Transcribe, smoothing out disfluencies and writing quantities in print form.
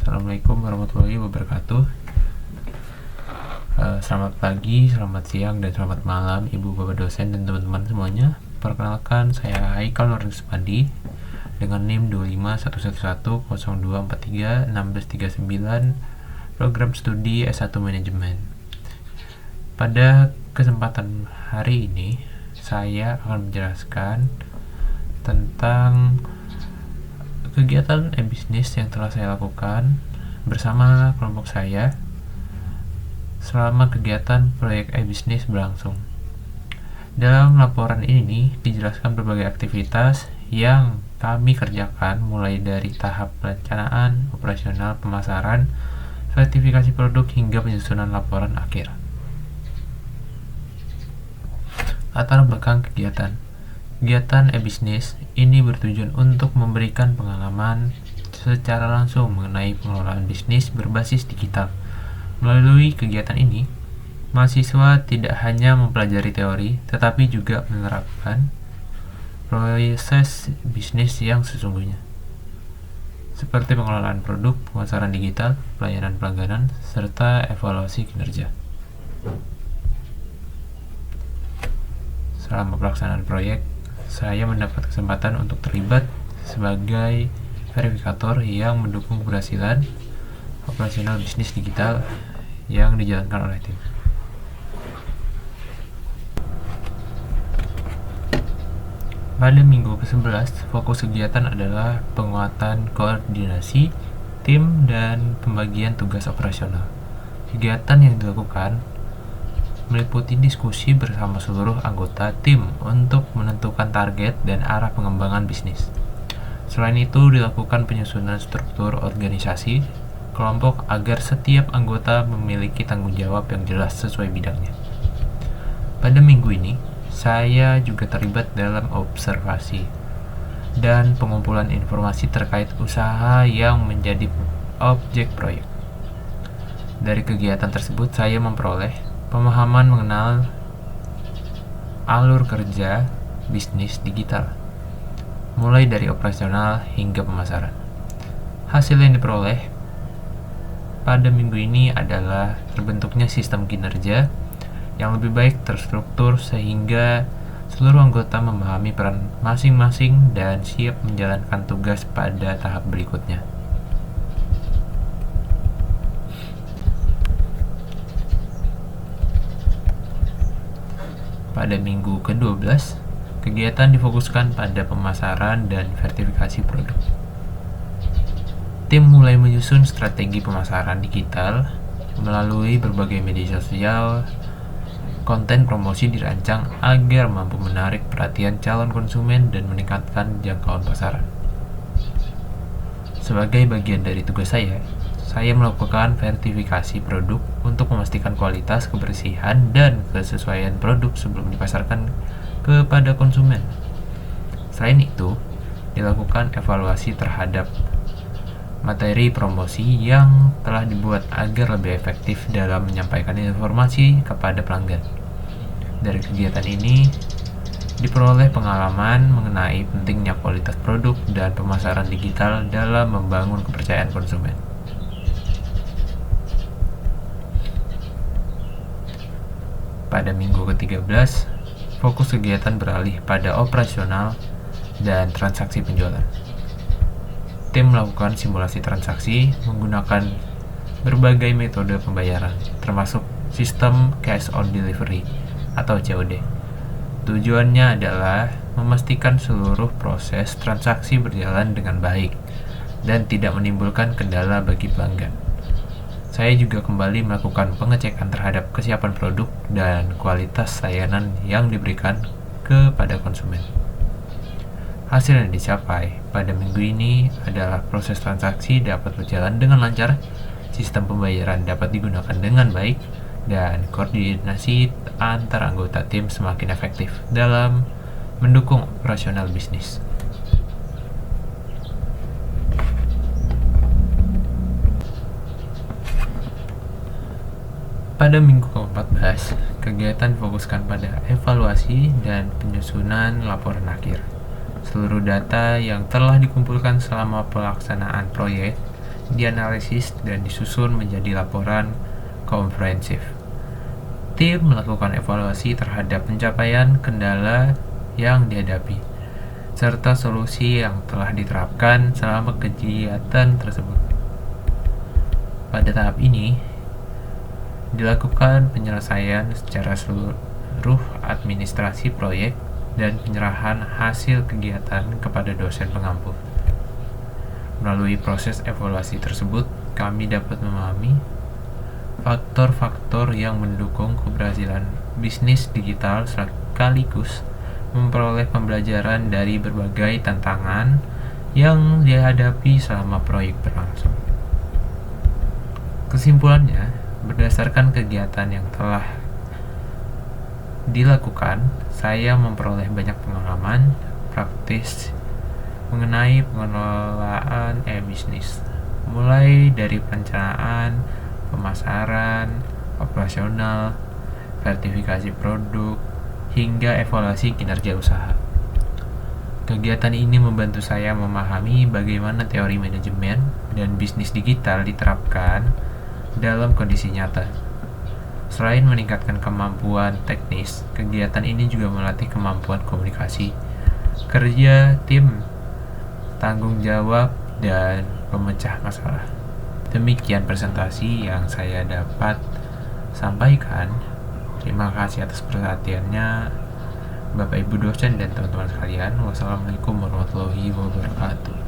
Assalamualaikum warahmatullahi wabarakatuh. Selamat pagi, selamat siang, dan selamat malam Ibu Bapak dosen dan teman-teman semuanya. Perkenalkan, saya Haikal Nurdin Suspandi dengan NIM 2511102431639, program studi S1 Manajemen. Pada kesempatan hari ini, saya akan menjelaskan tentang kegiatan e-bisnis yang telah saya lakukan bersama kelompok saya selama kegiatan proyek e-bisnis berlangsung. Dalam laporan ini dijelaskan berbagai aktivitas yang kami kerjakan mulai dari tahap perencanaan, operasional, pemasaran, sertifikasi produk hingga penyusunan laporan akhir. Latar belakang kegiatan. Kegiatan e-bisnis ini bertujuan untuk memberikan pengalaman secara langsung mengenai pengelolaan bisnis berbasis digital. Melalui kegiatan ini, mahasiswa tidak hanya mempelajari teori, tetapi juga menerapkan proses bisnis yang sesungguhnya, seperti pengelolaan produk, pemasaran digital, pelayanan pelanggan, serta evaluasi kinerja. Selama pelaksanaan proyek, saya mendapat kesempatan untuk terlibat sebagai verifikator yang mendukung keberhasilan operasional bisnis digital yang dijalankan oleh tim. Pada minggu ke-11, fokus kegiatan adalah penguatan koordinasi tim dan pembagian tugas operasional. Kegiatan yang dilakukan meliputi diskusi bersama seluruh anggota tim untuk menentukan target dan arah pengembangan bisnis. Selain itu, dilakukan penyusunan struktur organisasi kelompok agar setiap anggota memiliki tanggung jawab yang jelas sesuai bidangnya. Pada minggu ini, saya juga terlibat dalam observasi dan pengumpulan informasi terkait usaha yang menjadi objek proyek. Dari kegiatan tersebut, saya memperoleh pemahaman mengenal alur kerja bisnis digital, mulai dari operasional hingga pemasaran. Hasil yang diperoleh pada minggu ini adalah terbentuknya sistem kinerja yang lebih baik terstruktur sehingga seluruh anggota memahami peran masing-masing dan siap menjalankan tugas pada tahap berikutnya. Pada minggu ke-12, kegiatan difokuskan pada pemasaran dan verifikasi produk. Tim mulai menyusun strategi pemasaran digital melalui berbagai media sosial. Konten promosi dirancang agar mampu menarik perhatian calon konsumen dan meningkatkan jangkauan pasaran. Sebagai bagian dari tugas saya melakukan verifikasi produk untuk memastikan kualitas, kebersihan, dan kesesuaian produk sebelum dipasarkan kepada konsumen. Selain itu, dilakukan evaluasi terhadap materi promosi yang telah dibuat agar lebih efektif dalam menyampaikan informasi kepada pelanggan. Dari kegiatan ini, diperoleh pengalaman mengenai pentingnya kualitas produk dan pemasaran digital dalam membangun kepercayaan konsumen. Pada minggu ke-13, fokus kegiatan beralih pada operasional dan transaksi penjualan. Tim melakukan simulasi transaksi menggunakan berbagai metode pembayaran, termasuk sistem cash on delivery atau COD. Tujuannya adalah memastikan seluruh proses transaksi berjalan dengan baik dan tidak menimbulkan kendala bagi pelanggan. Saya juga kembali melakukan pengecekan terhadap kesiapan produk dan kualitas layanan yang diberikan kepada konsumen. Hasil yang dicapai pada minggu ini adalah proses transaksi dapat berjalan dengan lancar, sistem pembayaran dapat digunakan dengan baik, dan koordinasi antar anggota tim semakin efektif dalam mendukung operasional bisnis. Pada minggu ke-14, kegiatan difokuskan pada evaluasi dan penyusunan laporan akhir. Seluruh data yang telah dikumpulkan selama pelaksanaan proyek dianalisis, dan disusun menjadi laporan komprehensif. Tim melakukan evaluasi terhadap pencapaian, kendala yang dihadapi, serta solusi yang telah diterapkan selama kegiatan tersebut. Pada tahap ini, dilakukan penyelesaian secara seluruh administrasi proyek dan penyerahan hasil kegiatan kepada dosen pengampu. Melalui proses evaluasi tersebut, kami dapat memahami faktor-faktor yang mendukung keberhasilan bisnis digital sekaligus memperoleh pembelajaran dari berbagai tantangan yang dihadapi selama proyek berlangsung. Kesimpulannya, berdasarkan kegiatan yang telah dilakukan, saya memperoleh banyak pengalaman praktis mengenai pengelolaan bisnis, mulai dari perencanaan, pemasaran, operasional, sertifikasi produk, hingga evaluasi kinerja usaha. Kegiatan ini membantu saya memahami bagaimana teori manajemen dan bisnis digital diterapkan dalam kondisi nyata. Selain meningkatkan kemampuan teknis, kegiatan ini juga melatih kemampuan komunikasi, kerja tim, tanggung jawab, dan pemecah masalah. Demikian presentasi yang saya dapat sampaikan. Terima kasih atas perhatiannya, Bapak Ibu dosen dan teman-teman sekalian. Wassalamualaikum warahmatullahi wabarakatuh.